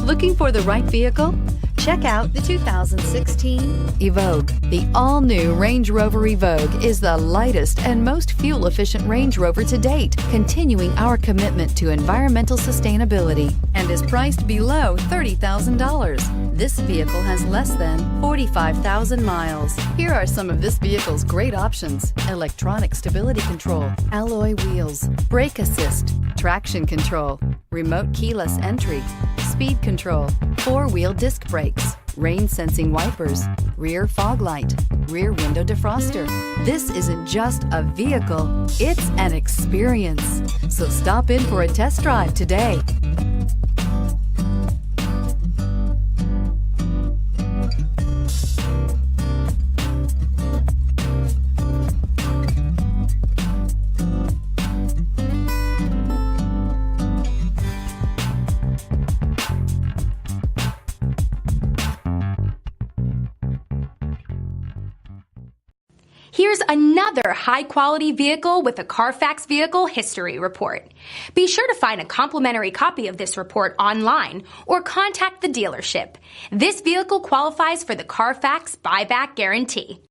Looking for the right vehicle? Check out the 2016 Evoque. The all-new Range Rover Evoque is the lightest and most fuel-efficient Range Rover to date, continuing our commitment to environmental sustainability, and is priced below $30,000. This vehicle has less than 45,000 miles. Here are some of this vehicle's great options: electronic stability control, alloy wheels, brake assist, traction control, remote keyless entry, speed control, four-wheel disc brakes, rain-sensing wipers, rear fog light, rear window defroster. This isn't just a vehicle, it's an experience. So stop in for a test drive today. Here's another high-quality vehicle with a CARFAX Vehicle History Report. Be sure to find a complimentary copy of this report online or contact the dealership. This vehicle qualifies for the CARFAX Buyback Guarantee.